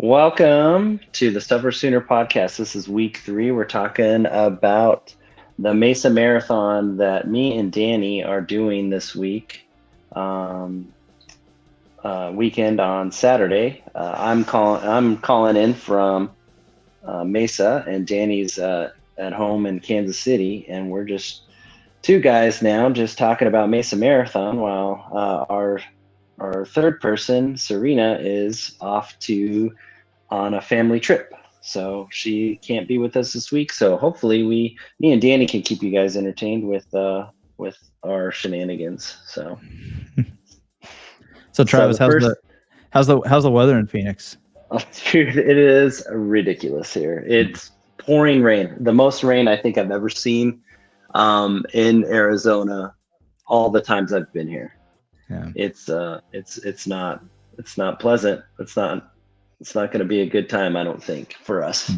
Welcome to the Suffersooner podcast. This is week 3. We're talking about the Mesa Marathon that me and Danny are doing this week. Weekend on Saturday. I'm calling in from Mesa, and Danny's at home in Kansas City, and we're just two guys now, just talking about Mesa Marathon, while our third person, Serena, is off on a family trip. So she can't be with us this week. So hopefully me and Danny can keep you guys entertained with our shenanigans. So Travis, how's the weather in Phoenix? Dude, it is ridiculous here. It's pouring rain, the most rain I think I've ever seen in Arizona all the times I've been here. Yeah. It's not pleasant. It's not going to be a good time, I don't think, for us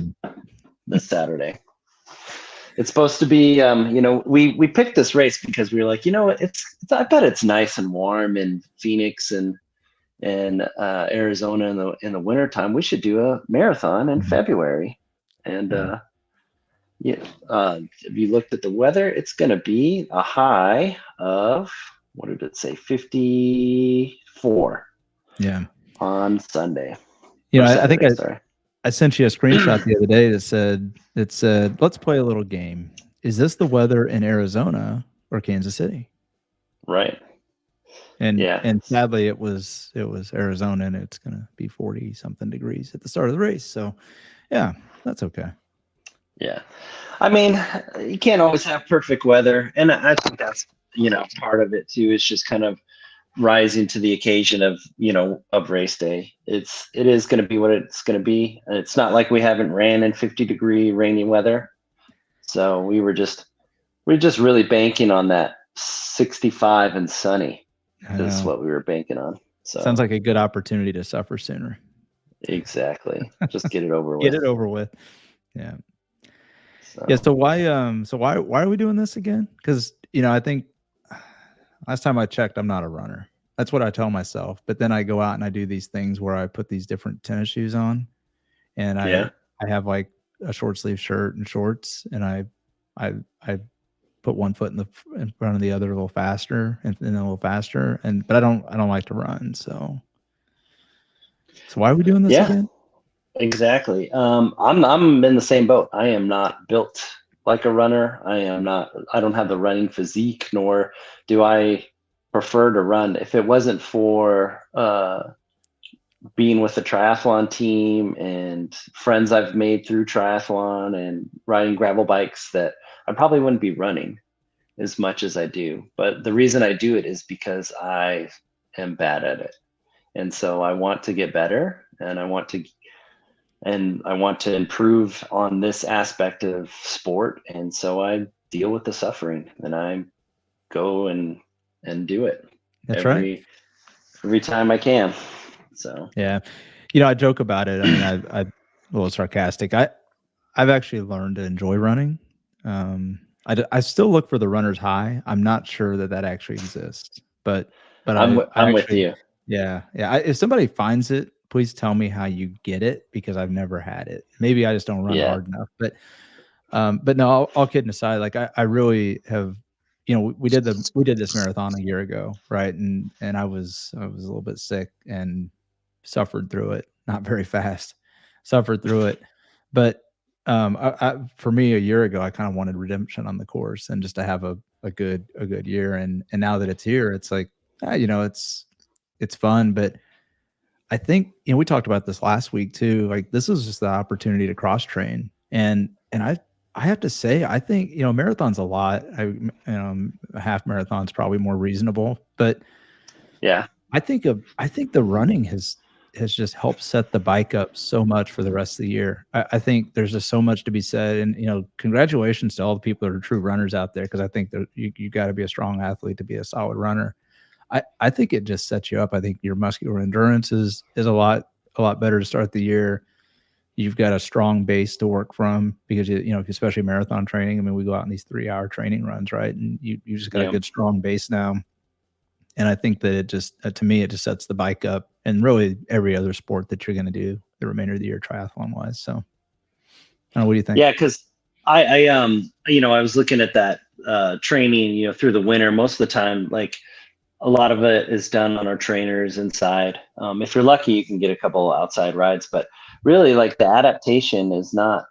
this Saturday. It's supposed to be, we picked this race because we were like, I bet it's nice and warm in Phoenix and Arizona in the wintertime. We should do a marathon in February. And if you looked at the weather, it's going to be a high of, what did it say, 54 on Sunday. Saturday, I sent you a screenshot the other day that said, let's play a little game. Is this the weather in Arizona or Kansas City? Right. And sadly it was Arizona, and it's going to be 40 something degrees at the start of the race. So yeah, that's okay. Yeah. I mean, you can't always have perfect weather. And I think that's, part of it too, is just kind of rising to the occasion of race day. It is going to be what it's going to be. And it's not like we haven't ran in 50-degree rainy weather. So we're just really banking on that 65 and sunny. That's what we were banking on. So sounds like a good opportunity to suffer sooner. Exactly. Just get it over with. Get it over with. Yeah. So why are we doing this again? Because I think last time I checked, I'm not a runner. That's what I tell myself. But then I go out and I do these things where I put these different tennis shoes on, and I have like a short sleeve shirt and shorts, and I put one foot in front of the other a little faster and then a little faster, but I don't like to run. So why are we doing this again? Exactly. I'm in the same boat. I am not built like a runner. I don't have the running physique, nor do I prefer to run. If it wasn't for being with the triathlon team and friends I've made through triathlon and riding gravel bikes, that I probably wouldn't be running as much as I do. But the reason I do it is because I am bad at it. And so I want to get better, and I want to improve on this aspect of sport. And so I deal with the suffering, and I go and do it. That's right. Every time I can. So, yeah. I joke about it. I mean, I'm a little sarcastic. I've actually learned to enjoy running. I still look for the runner's high. I'm not sure that actually exists, but I'm with you. Yeah. If somebody finds it, please tell me how you get it, because I've never had it. Maybe I just don't run hard enough. But no, all kidding aside, like I really have. We did this marathon a year ago, right? And I was a little bit sick and suffered through it. Not very fast, suffered through it. But for me, a year ago, I kind of wanted redemption on the course and just to have a good year. And now that it's here, it's like, it's fun. But I think, we talked about this last week too. Like, this is just the opportunity to cross train. And I have to say, I think, marathon's a lot. A half marathon's probably more reasonable, but yeah, I think the running has just helped set the bike up so much for the rest of the year. I think there's just so much to be said, and congratulations to all the people that are true runners out there, because I think that you got to be a strong athlete to be a solid runner. I think it just sets you up. I think your muscular endurance is a lot better to start the year. You've got a strong base to work from, because especially marathon training. I mean, we go out in these 3-hour training runs, right? And you just got a good strong base now. And I think that it just, to me, it just sets the bike up, and really every other sport that you're going to do the remainder of the year triathlon wise. So, I don't know, what do you think? Yeah, because I was looking at that training, through the winter. Most of the time, like a lot of it is done on our trainers inside. If you're lucky, you can get a couple outside rides, but really, like the adaptation is not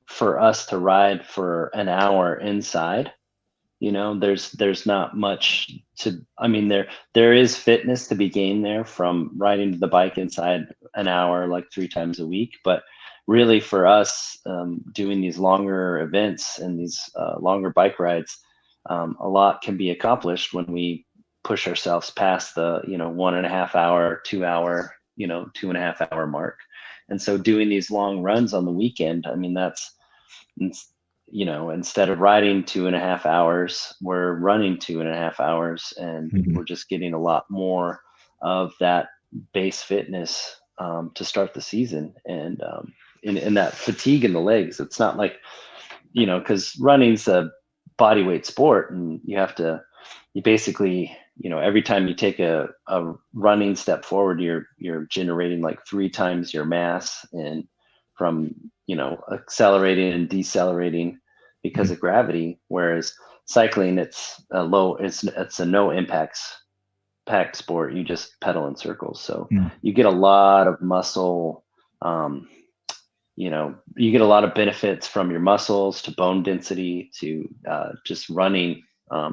for us to ride for an hour inside. There's not much there is fitness to be gained there from riding the bike inside an hour, like 3 times a week. But really for us, doing these longer events and these longer bike rides, a lot can be accomplished when we push ourselves past the 1.5 hour, 2 hour, 2.5 hour mark. And so doing these long runs on the weekend, that's, instead of riding 2.5 hours, we're running 2.5 hours, and we're just getting a lot more of that base fitness to start the season. And in that fatigue in the legs, it's not like, because running's a body weight sport, and you basically, every time you take a running step forward, you're generating like 3 times your mass, and from accelerating and decelerating because of gravity. Whereas cycling, it's a no impacts packed sport. You just pedal in circles, so you get a lot of muscle. You get a lot of benefits from your muscles to bone density to just running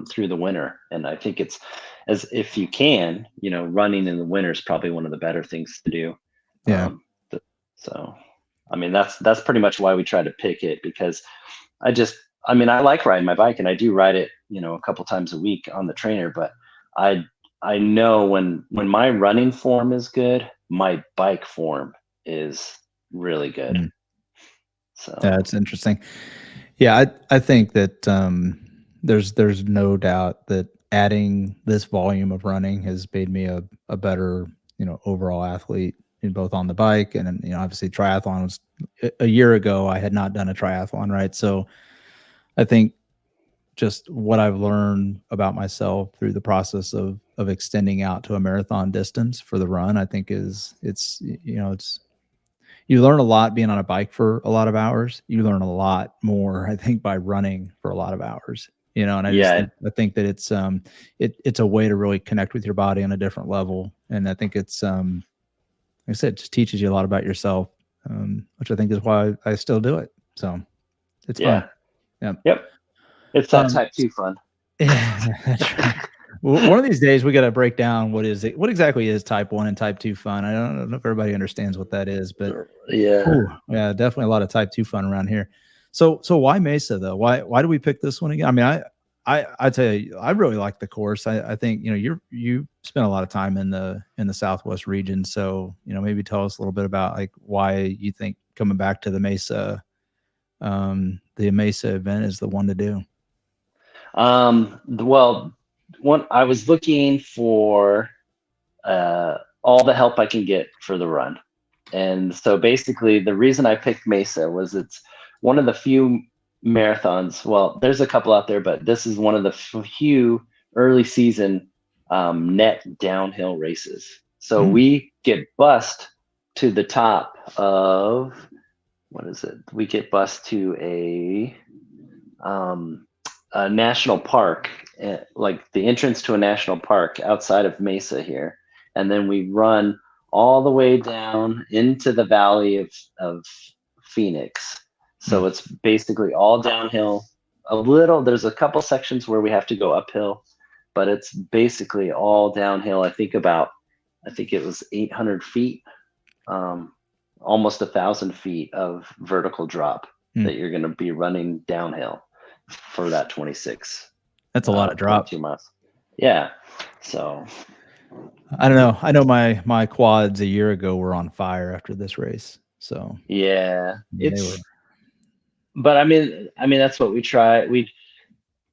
through the winter. And I think it's, as if you can, running in the winter is probably one of the better things to do. Yeah. So, that's pretty much why we try to pick it, because I like riding my bike, and I do ride it, a couple times a week on the trainer, but I know when my running form is good, my bike form is really good. So yeah, it's interesting. Yeah, I think that there's no doubt that adding this volume of running has made me a better, overall athlete, in both on the bike and, obviously triathlon was a year ago. I had not done a triathlon, right? So I think just what I've learned about myself through the process of extending out to a marathon distance for the run, I think it's you learn a lot being on a bike for a lot of hours. You learn a lot more, I think, by running for a lot of hours. And I think that it's a way to really connect with your body on a different level. And I think it's like I said, it just teaches you a lot about yourself, which I think is why I still do it. So it's fun. Yeah. Yep. It's that type 2 fun. Yeah, that's right. One of these days we got to break down what exactly is type 1 and type 2 fun. I don't know if everybody understands what that is, but yeah, definitely a lot of type 2 fun around here. So why Mesa though? Why do we pick this one again? I tell you, I really like the course. I think, you spent a lot of time in the Southwest region. So, maybe tell us a little bit about like why you think coming back to the Mesa event is the one to do. Well, I was looking for all the help I can get for the run. And so basically the reason I picked Mesa was it's one of the few marathons. Well, there's a couple out there, but this is one of the few early season net downhill races. So we get bussed to the top of, what is it? We get bussed to a national park, like the entrance to a national park outside of Mesa here. And then we run all the way down into the valley of Phoenix. So it's basically all downhill. There's a couple sections where we have to go uphill, but it's basically all downhill. I think it was 800 feet, almost 1,000 feet of vertical drop that you're going to be running downhill for that 26. That's a lot of drop. 2 miles. Yeah. So I don't know. I know my quads a year ago were on fire after this race. So yeah, but that's what we try.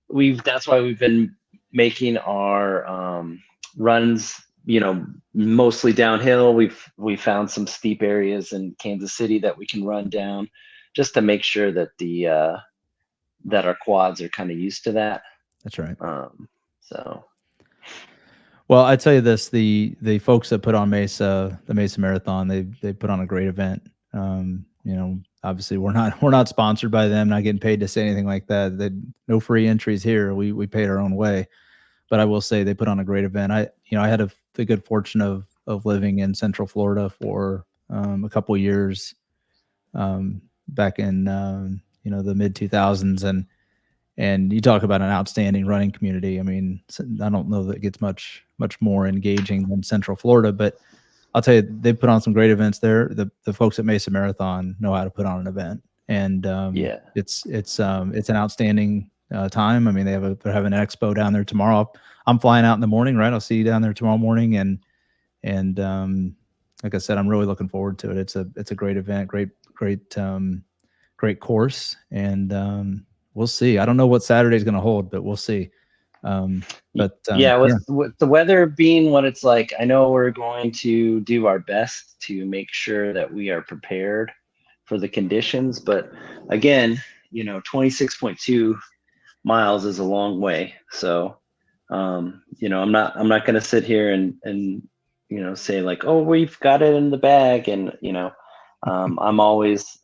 That's why we've been making our runs, mostly downhill. We found some steep areas in Kansas City that we can run down, just to make sure that that our quads are kind of used to that. That's right. So, well, I tell you this, the folks that put on the Mesa Marathon, they put on a great event. You know, obviously we're not sponsored by them, not getting paid to say anything like that. No free entries here. We paid our own way. But I will say they put on a great event. I had the good fortune of living in Central Florida for a couple of years back in the mid 2000s, and you talk about an outstanding running community. I mean, I don't know that it gets much more engaging than Central Florida, but I'll tell you, they put on some great events there. The folks at Mesa Marathon know how to put on an event, and it's an outstanding time. I mean, they're having an expo down there tomorrow. I'm flying out in the morning, right? I'll see you down there tomorrow morning, and like I said, I'm really looking forward to it. It's a great event, great course, and we'll see. I don't know what Saturday's going to hold, but we'll see. With the weather being what it's like, I know we're going to do our best to make sure that we are prepared for the conditions. But again, 26.2 miles is a long way. So, I'm not going to sit here and say like, oh, we've got it in the bag. And, I'm always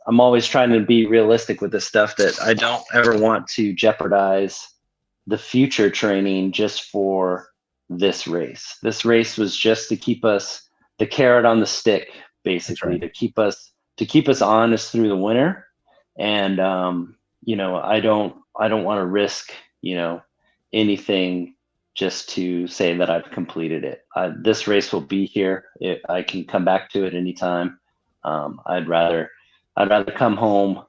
trying to be realistic with this stuff, that I don't ever want to jeopardize the future training just for this race. This race was just to keep us the carrot on the stick, basically, right, to keep us honest through the winter. And I don't want to risk anything just to say that I've completed it. This race will be here. I can come back to it anytime. I'd rather come home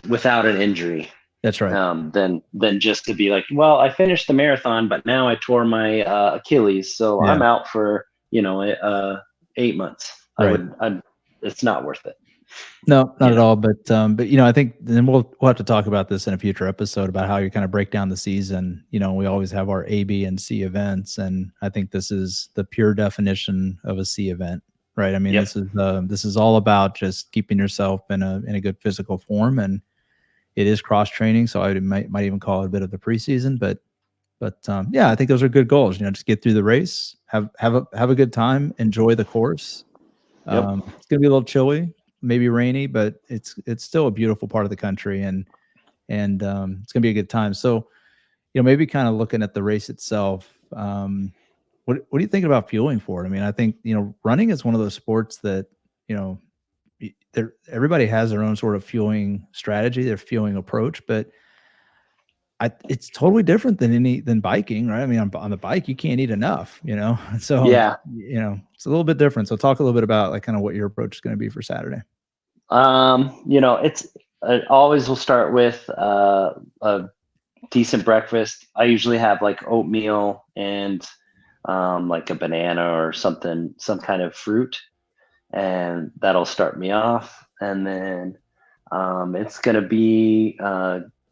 without an injury. That's right. Than just to be like, well, I finished the marathon, but now I tore my Achilles, so I'm out for 8 months. Right. It's not worth it. No, not at all. But I think then we'll have to talk about this in a future episode about how you kind of break down the season. We always have our A, B, and C events, and I think this is the pure definition of a C event, right? I mean, this is all about just keeping yourself in a good physical form, and it is cross training. So I might even call it a bit of the preseason, but I think those are good goals. Just get through the race, have a good time, enjoy the course. It's gonna be a little chilly, maybe rainy, but it's still a beautiful part of the country, and it's gonna be a good time. So, maybe kind of looking at the race itself. What do you think about fueling for it? I mean, I think running is one of those sports that everybody has their own sort of fueling strategy, their fueling approach, but it's totally different than biking, right? I mean, on the bike, you can't eat enough, so it's a little bit different. So talk a little bit about like kind of what your approach is going to be for Saturday. It always will start with a decent breakfast. I usually have like oatmeal and like a banana or something, some kind of fruit, and that'll start me off. And then it's going to be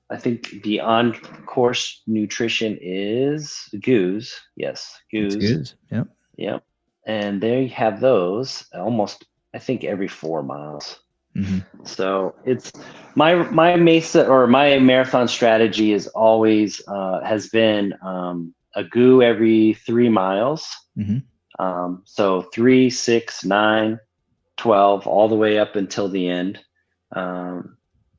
I think the on-course nutrition is goos. Yes, goos. Yep. And they have those almost, I think, every 4 miles. Mm-hmm. So it's my Mesa or my marathon strategy is always has been a goo every 3 miles. Mm-hmm. So 3, 6, 9, 12, all the way up until the end.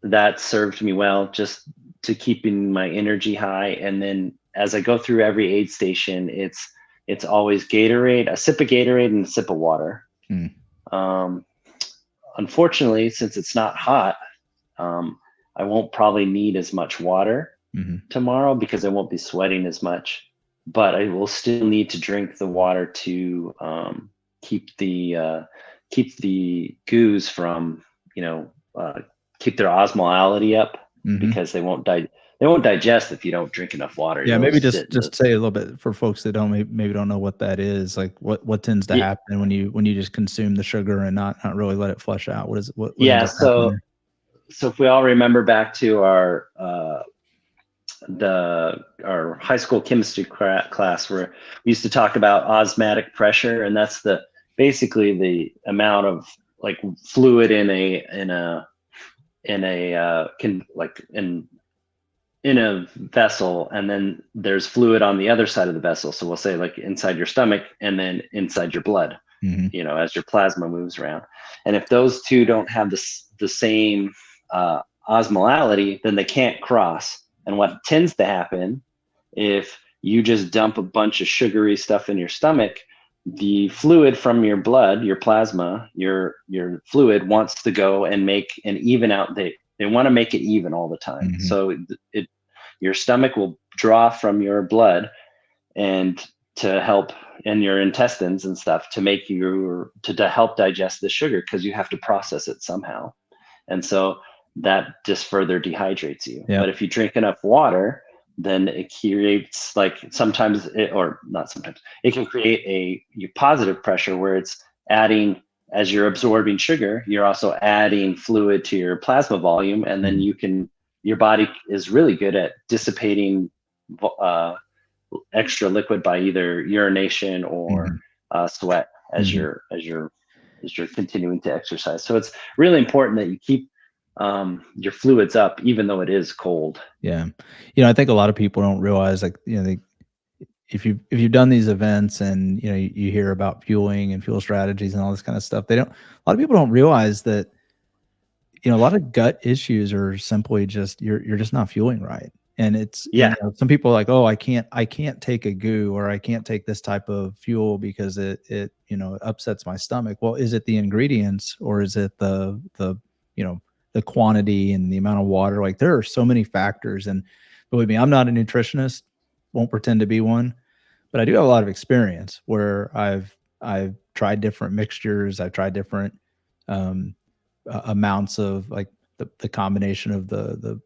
That served me well, just to keeping my energy high. And then as I go through every aid station, it's always Gatorade, a sip of Gatorade and a sip of water. Unfortunately, since it's not hot, I won't probably need as much water tomorrow because I won't be sweating as much, but I will still need to drink the water to keep the goos from, keep their osmolality up, because they won't digest if you don't drink enough water. Yeah, maybe just say a little bit for folks that maybe don't know what that is. Like what tends to happen when you just consume the sugar and not really let it flush out. What So if we all remember back to our high school chemistry class, where we used to talk about osmotic pressure, and that's basically the amount of like fluid in a vessel, and then there's fluid on the other side of the vessel. So we'll say like inside your stomach and then inside your blood. you know, as your plasma moves around. And if those two don't have the same osmolality, then they can't cross. And what tends to happen if you just dump a bunch of sugary stuff in your stomach, the fluid from your blood, your plasma, your fluid wants to go and make an even out. They want to make it even all the time. So your stomach will draw from your blood and to help in your intestines and stuff to make you to help digest the sugar, because you have to process it somehow. And so that just further dehydrates you. But if you drink enough water, then it creates, like, sometimes or not sometimes, it can create a positive pressure where it's adding, as you're absorbing sugar, you're also adding fluid to your plasma volume, and then your body is really good at dissipating extra liquid by either urination or sweat as you're continuing to exercise. So it's really important that you keep your fluids up, even though it is cold. Yeah. You know, I think a lot of people don't realize, like, you know, if you've done these events and, you know, you hear about fueling and fuel strategies and all this kind of stuff, a lot of people don't realize that, you know, a lot of gut issues are simply just, you're just not fueling right. And it's, you know, some people are like, oh, I can't take a goo, or I can't take this type of fuel because it, you know, upsets my stomach. Well, is it the ingredients, or is it the, you know, the quantity and the amount of water? Like, there are so many factors. And believe me, I'm not a nutritionist, won't pretend to be one, but I do have a lot of experience where I've tried different mixtures. I've tried different amounts of, like, the combination of the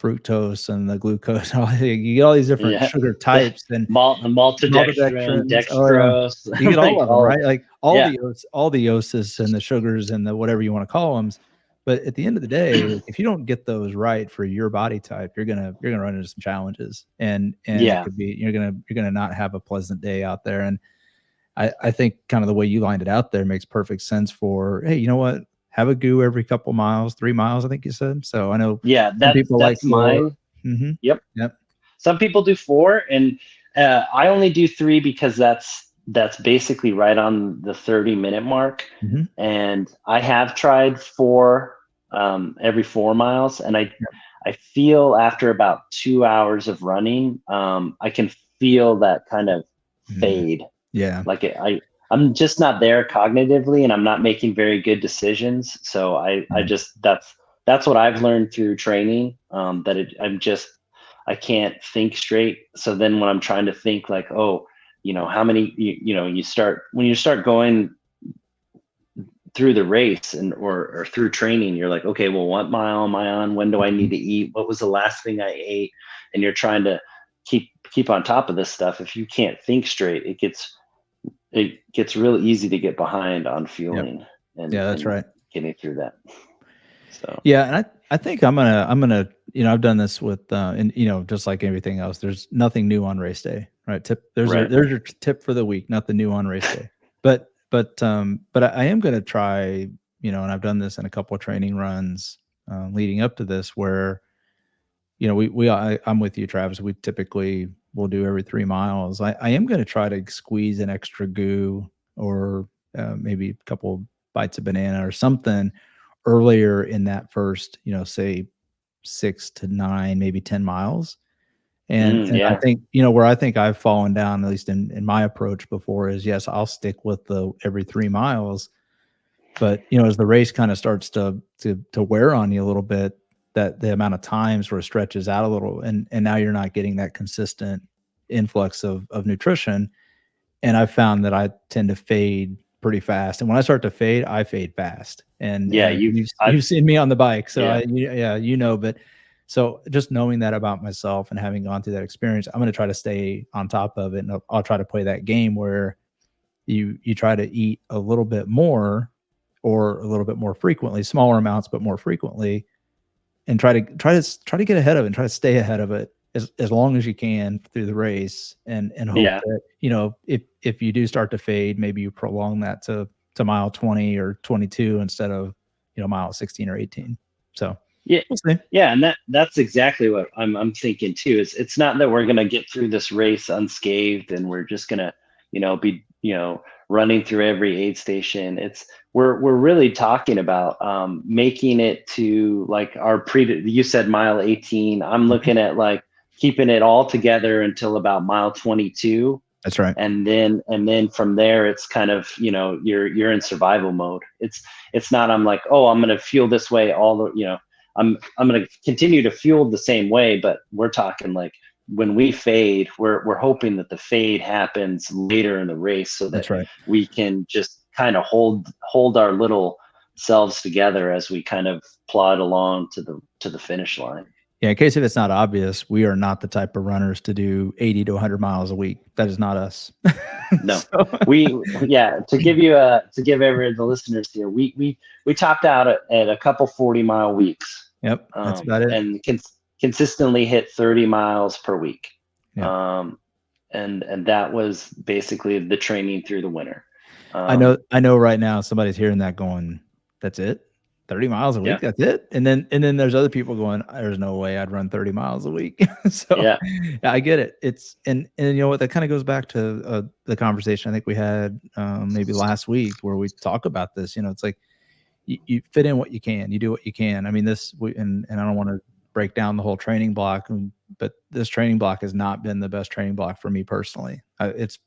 fructose and the glucose. You get all these different sugar types, and maltodextrin, dextrose. You get all of them, right? Like all the osis and the sugars and the whatever you want to call them. But at the end of the day, if you don't get those right for your body type, you're gonna run into some challenges, and it could be, you're gonna not have a pleasant day out there. And I think kind of the way you lined it out there makes perfect sense for, hey, you know what? Have a goo every couple miles, 3 miles, I think you said. So I know some people that's like mine. Yep. Some people do 4, and I only do 3 because that's basically right on the 30-minute mark. And I have tried 4 every 4 miles, and I feel after about 2 hours of running, I can feel that kind of fade. Like I'm just not there cognitively, and I'm not making very good decisions. So I just, that's what I've learned through training, that I can't think straight. So then when I'm trying to think, like, oh, you know, how many, when you start going through the race or through training, you're like, okay, well, what mile am I on? When do I need to eat? What was the last thing I ate? And you're trying to keep on top of this stuff. If you can't think straight, it gets real easy to get behind on fueling. And that's right. Getting through that. So and I think I'm gonna, you know, I've done this with and, you know, just like everything else, there's nothing new on race day, right? There's your tip for the week, nothing new on race day. But I am gonna try, you know, and I've done this in a couple of training runs leading up to this, where, you know, I'm with you, Travis. We typically will do every 3 miles. I am going to try to squeeze an extra goo, or maybe a couple bites of banana or something earlier in that first, you know, say 6 to 9, maybe 10 miles. And I think, you know, where I think I've fallen down, at least in my approach before, is, yes, I'll stick with the every 3 miles. But, you know, as the race kind of starts to wear on you a little bit, that the amount of time sort of stretches out a little, and now you're not getting that consistent influx of nutrition. And I've found that I tend to fade pretty fast. And when I start to fade, I fade fast. And you've seen me on the bike. So you know, but so just knowing that about myself and having gone through that experience, I'm going to try to stay on top of it. And I'll try to play that game where you try to eat a little bit more, or a little bit more frequently, smaller amounts, but more frequently, and try to get ahead of it and try to stay ahead of it as long as you can through the race, and hope that, you know, if you do start to fade, maybe you prolong that to mile 20 or 22 instead of, you know, mile 16 or 18. So we'll see. And that's exactly what I'm thinking too. It's not that we're going to get through this race unscathed and we're just going to, you know, be running through every aid station. We're really talking about making it to like you said mile 18. I'm looking at like keeping it all together until about mile 22. That's right. And then from there, it's kind of, you're in survival mode. It's not, I'm like, oh, I'm going to fuel this way I'm going to continue to fuel the same way, but we're talking like when we fade, we're hoping that the fade happens later in the race so that we can just kind of hold our little selves together as we kind of plod along to the finish line. Yeah, in case if it's not obvious, we are not the type of runners to do 80 to 100 miles a week. That is not us. No. To give the listeners here, we topped out at a couple 40-mile weeks. Yep, that's about it. And consistently hit 30 miles per week. Yep. And that was basically the training through the winter. I know right now somebody's hearing that going, that's it? 30 miles a week, that's it? And then there's other people going, there's no way I'd run 30 miles a week. So yeah, I get it. It's and you know what, that kind of goes back to the conversation I think we had maybe last week where we talk about this. It's like you fit in what you can, you do what you can. I mean, and I don't want to break down the whole training block, but this training block has not been the best training block for me personally. It's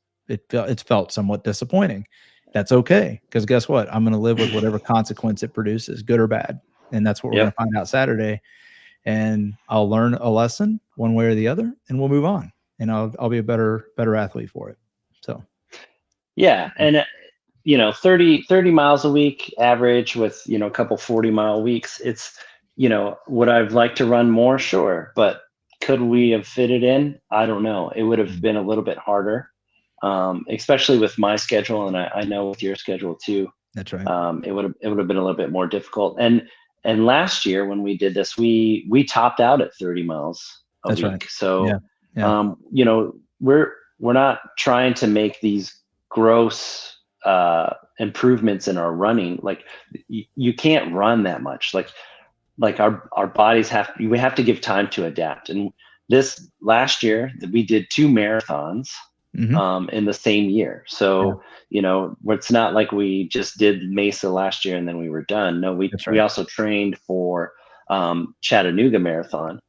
felt somewhat disappointing. That's okay, because guess what? I'm going to live with whatever consequence it produces, good or bad, and that's what we're going to find out Saturday. And I'll learn a lesson one way or the other, and we'll move on. And I'll be a better athlete for it. So, yeah, and 30 miles a week average with a couple 40-mile weeks. It's would I've liked to run more? Sure, but could we have fit it in? I don't know. It would have been a little bit harder. Especially with my schedule, and I know with your schedule too. That's right. It would have been a little bit more difficult. And last year when we did this, we topped out at 30 miles a week. Right. So, we're not trying to make these gross improvements in our running. Like you can't run that much. Like our bodies we have to give time to adapt. And this last year we did 2 marathons. In the same year. So, it's not like we just did Mesa last year and then we were done. No, we also trained for Chattanooga Marathon,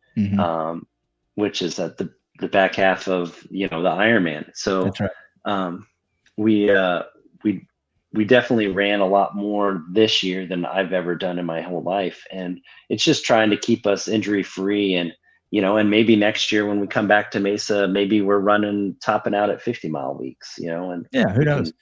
which is at the back half of, the Ironman. So we definitely ran a lot more this year than I've ever done in my whole life. And it's just trying to keep us injury free and maybe next year when we come back to Mesa, maybe we're topping out at 50-mile weeks, and who knows?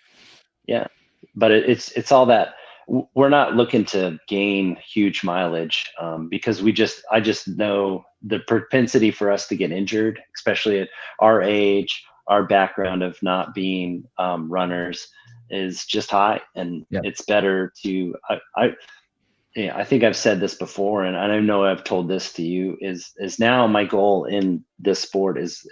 But it's all that we're not looking to gain huge mileage because I just know the propensity for us to get injured, especially at our age, our background of not being runners is just high, and it's better to I think I've said this before, and I know I've told this to you, is now my goal in this sport is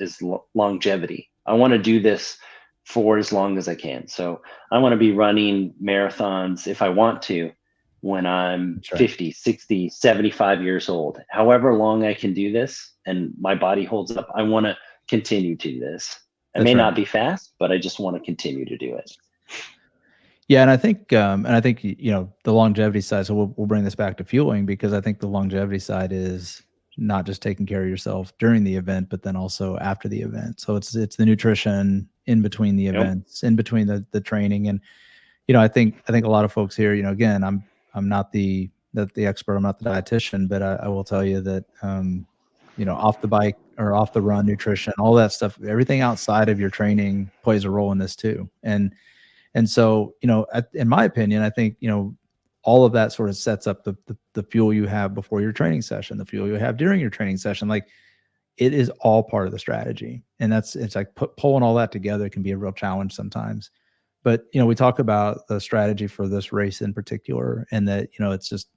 longevity. I want to do this for as long as I can. So I want to be running marathons if I want to when I'm 50, 60, 75 years old. However long I can do this and my body holds up, I want to continue to do this. I may not be fast, but I just want to continue to do it. Yeah, and I think the longevity side. So we'll bring this back to fueling, because I think the longevity side is not just taking care of yourself during the event, but then also after the event. So it's the nutrition in between the events, in between the training, and I think a lot of folks here. Again, I'm not the expert. I'm not the dietitian, but I will tell you that off the bike or off the run nutrition, all that stuff, everything outside of your training plays a role in this too, And so, in my opinion, I think, all of that sort of sets up the fuel you have before your training session, the fuel you have during your training session. Like, it is all part of the strategy. And it's like pulling all that together can be a real challenge sometimes. But, we talk about the strategy for this race in particular, and that,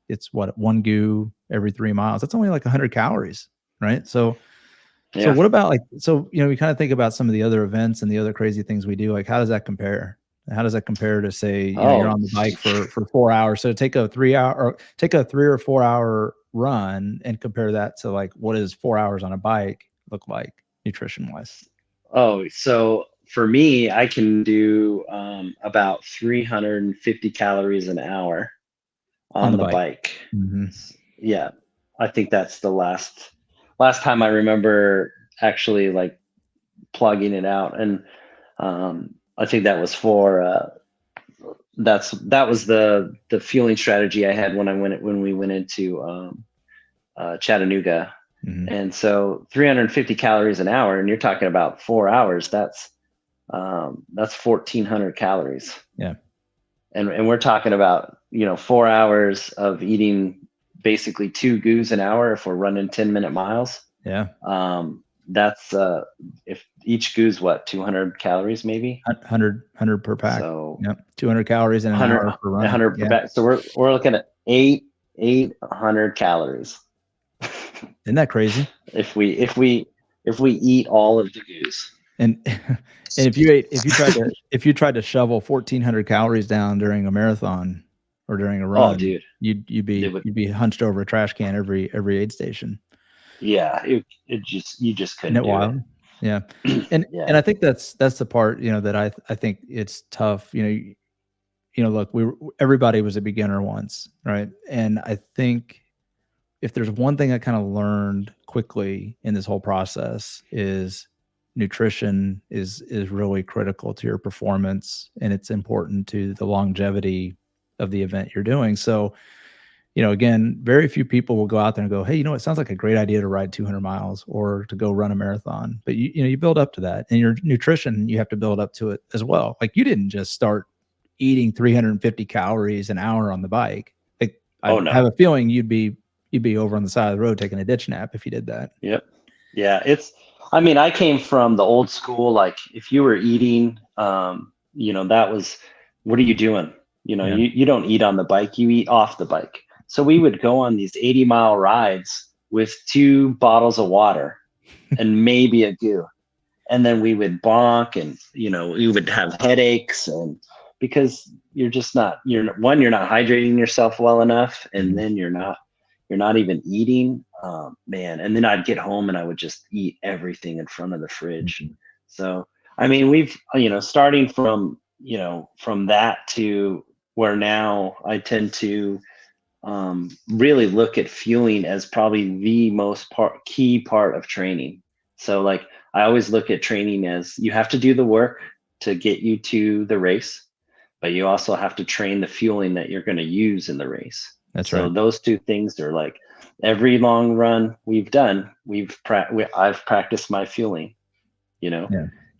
it's what, 1 GU every 3 miles. That's only like 100 calories, right? So what about we kind of think about some of the other events and the other crazy things we do. Like, how does that compare? How does that compare to, say, you're on the bike for 4 hours? So take a 3 or 4 hour run and compare that to, like, what is 4 hours on a bike look like nutrition wise? Oh, so for me, I can do about 350 calories an hour On on the the bike. bike. Mm-hmm. Yeah, I think that's the last time I remember actually like plugging it out, and I think that was for that was the fueling strategy I had when we went into Chattanooga. Mm-hmm. And so 350 calories an hour, and you're talking about 4 hours. That's 1,400 calories. Yeah. And we're talking about 4 hours of eating basically 2 goos an hour if we're running 10-minute miles. Yeah. That's if each goo's what, 200 calories maybe. 100 per pack. So yep, 200 calories in an 100 hour for running. 100 per Yeah. pack. So we're looking at 800 calories. Isn't that crazy? if we eat all of the goos. And if you tried to shovel 1,400 calories down during a marathon or during a run, dude, you'd be hunched over a trash can every aid station. Yeah, it just, you just couldn't Isn't it do wild? it. Yeah. And Yeah. and I think that's the part, that I think it's tough. Look, everybody was a beginner once, right? And I think if there's one thing I kind of learned quickly in this whole process is nutrition is really critical to your performance, and it's important to the longevity of the event you're doing. So, again, very few people will go out there and go, "Hey, it sounds like a great idea to ride 200 miles or to go run a marathon." But you build up to that, and your nutrition, you have to build up to it as well. Like, you didn't just start eating 350 calories an hour on the bike. Like, I Oh no. have a feeling you'd be over on the side of the road taking a ditch nap if you did that. Yep. Yeah, I came from the old school. Like, if you were eating, that was, what are you doing? Yeah. You don't eat on the bike, you eat off the bike. So we would go on these 80-mile rides with 2 bottles of water and maybe a goo. And then we would bonk, and we would have headaches, and because you're not hydrating yourself well enough, and then you're not even eating, man. And then I'd get home and I would just eat everything in front of the fridge. Mhm. So we've starting from that to where now I tend to really look at fueling as probably the most key part of training. So like, I always look at training as, you have to do the work to get you to the race, but you also have to train the fueling that you're going to use in the race. That's So right. those two things are like, every long run we've done, I've practiced my fueling, Yeah.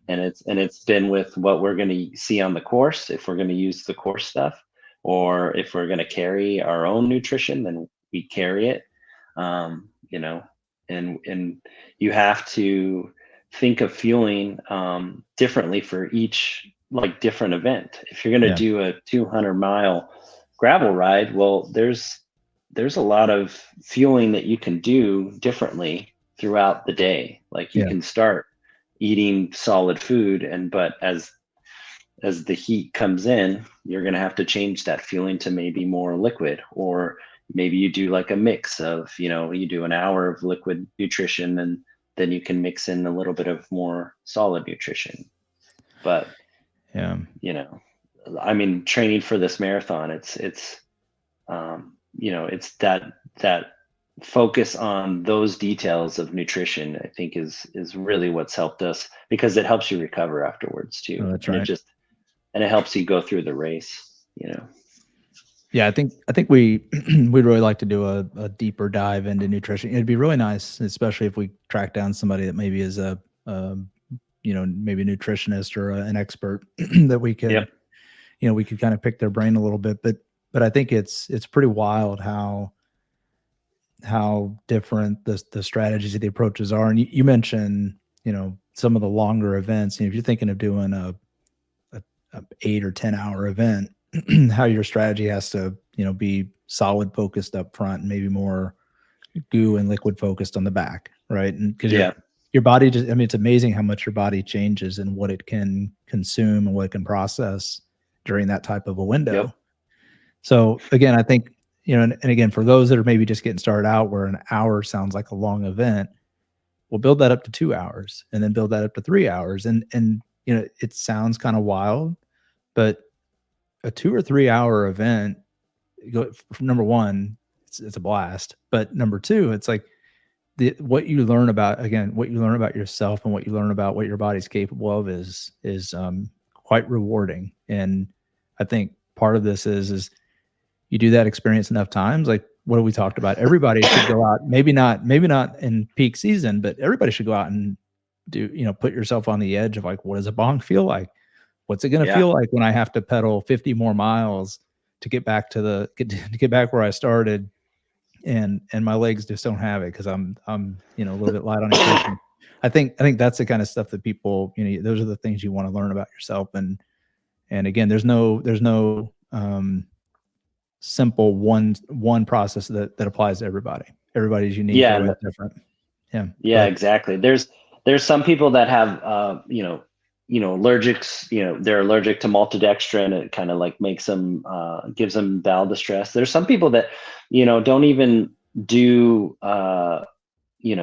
and it's been with what we're going to see on the course. If we're going to use the course stuff, or if we're going to carry our own nutrition, then we carry it. And you have to think of fueling differently for each, like, different event. If you're going to do a 200-mile gravel ride, well, there's a lot of fueling that you can do differently throughout the day. Like, you can start eating solid food, but as the heat comes in, you're going to have to change that fueling to maybe more liquid, or maybe you do like a mix of, you do an hour of liquid nutrition, and then you can mix in a little bit of more solid nutrition. But training for this marathon, it's that focus on those details of nutrition, I think is really what's helped us, because it helps you recover afterwards too. Oh, that's right. And it helps you go through the race. Yeah, I think we'd really like to do a deeper dive into nutrition. It'd be really nice, especially if we track down somebody that maybe is maybe a nutritionist or an expert that we could, we could kind of pick their brain a little bit. But I think it's pretty wild how different the strategies of the approaches are. And you mentioned, some of the longer events. If you're thinking of doing a 8 or 10 hour event, how your strategy has to, be solid focused up front and maybe more goo and liquid focused on the back. Right. And because your body just, it's amazing how much your body changes and what it can consume and what it can process during that type of a window. Yep. So again, I think, and again, for those that are maybe just getting started out, where an hour sounds like a long event, we'll build that up to 2 hours, and then build that up to 3 hours. And it sounds kind of wild, but a 2 or 3 hour event, number one, it's a blast. But number two, it's like what you learn about yourself and what you learn about what your body's capable of is quite rewarding. And I think part of this is you do that experience enough times, like what we talked about. Everybody should go out, maybe not in peak season, but everybody should go out and do, put yourself on the edge of like, what does a bonk feel like? What's it going to feel like when I have to pedal 50 more miles to get back to get back where I started, and my legs just don't have it because I'm a little bit light on nutrition. I think that's the kind of stuff that people, those are the things you want to learn about yourself. And again, there's no simple one process that applies to everybody. Everybody's unique. Yeah, Everybody's different. Yeah, exactly. There's some people that have allergics, they're allergic to maltodextrin. It kind of like makes them gives them bowel distress. There's some people that don't even do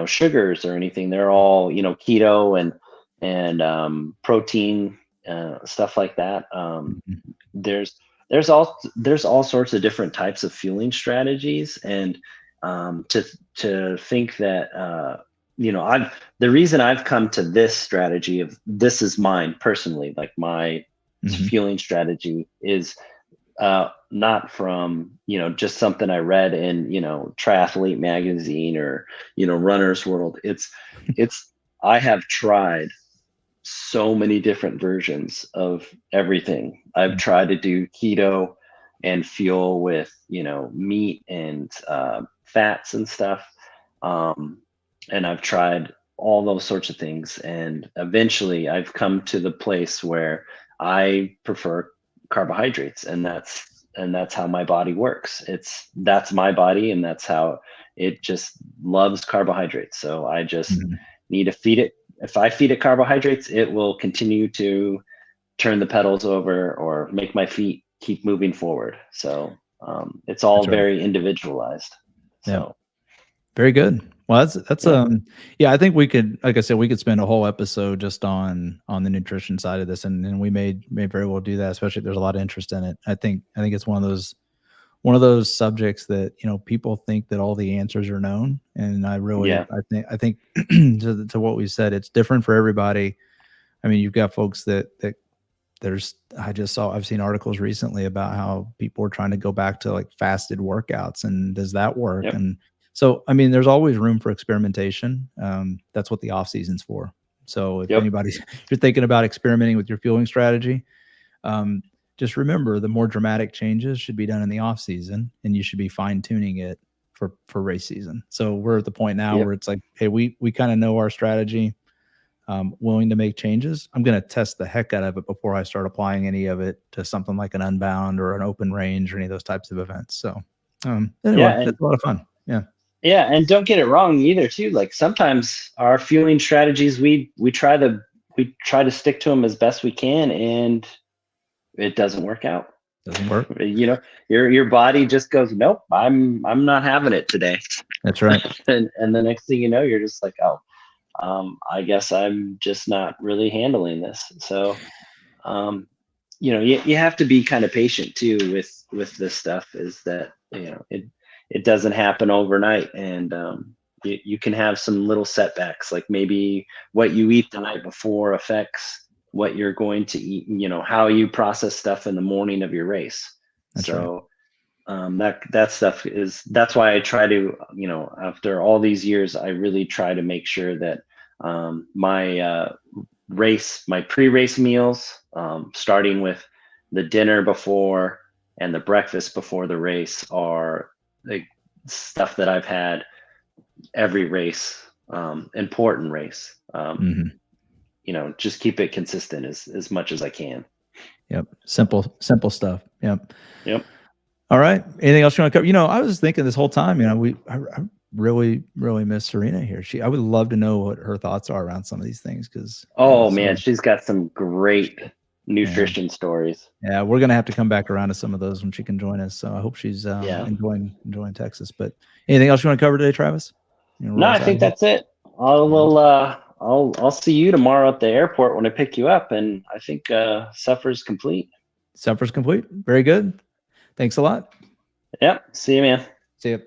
sugars or anything. They're all keto and protein stuff like that. There's all sorts of different types of fueling strategies, and to think that the reason I've come to this strategy of this is mine personally, like my fueling strategy is not from just something I read in Triathlete magazine or Runner's World. It's I have tried so many different versions of everything. I've tried to do keto and fuel with meat and fats and stuff, and I've tried all those sorts of things, and eventually I've come to the place where I prefer carbohydrates, and that's how my body works. That's my body, and that's how it just loves carbohydrates. So I just need to feed it. If I feed it carbohydrates, it will continue to turn the pedals over or make my feet keep moving forward. So it's all very individualized. So very good. Well, that's I think we could, like I said, we could spend a whole episode just on the nutrition side of this, and we may very well do that, especially if there's a lot of interest in it. I think it's one of those subjects that people think that all the answers are known, and I think to what we said, it's different for everybody. I mean, you've got folks that I've seen articles recently about how people are trying to go back to like fasted workouts, and does that work? And so, I mean, there's always room for experimentation. That's what the off season's for. So if you're thinking about experimenting with your fueling strategy, just remember the more dramatic changes should be done in the off season, and you should be fine tuning it for race season. So we're at the point now where it's like, hey, we kind of know our strategy, willing to make changes. I'm going to test the heck out of it before I start applying any of it to something like an Unbound or an open range or any of those types of events. So anyway, that's a lot of fun. Yeah, and don't get it wrong either too. Like sometimes our fueling strategies, we try to stick to them as best we can, and it doesn't work out. Doesn't work. Your body just goes, nope, I'm not having it today. That's right. and the next thing you know, you're just like, oh, I guess I'm just not really handling this. So, you have to be kind of patient too with this stuff. Is that it doesn't happen overnight, and you can have some little setbacks, like maybe what you eat the night before affects what you're going to eat, how you process stuff in the morning of your race. That's so that stuff that's why I try to, after all these years, I really try to make sure that my pre-race meals, starting with the dinner before and the breakfast before the race, are like stuff that I've had every race, important race. Just keep it consistent as much as I can. Yep. Simple stuff. Yep. All right. Anything else you want to cover? I was thinking this whole time, I really, really miss Serena here. I would love to know what her thoughts are around some of these things. Cause man, she's got some great nutrition stories. Yeah. We're going to have to come back around to some of those when she can join us. So I hope she's enjoying Texas. But anything else you want to cover today, Travis? No, I think that's it. I'll see you tomorrow at the airport when I pick you up, and I think Suffer's complete. Suffer's complete. Very good. Thanks a lot. Yep. See you, man. See you.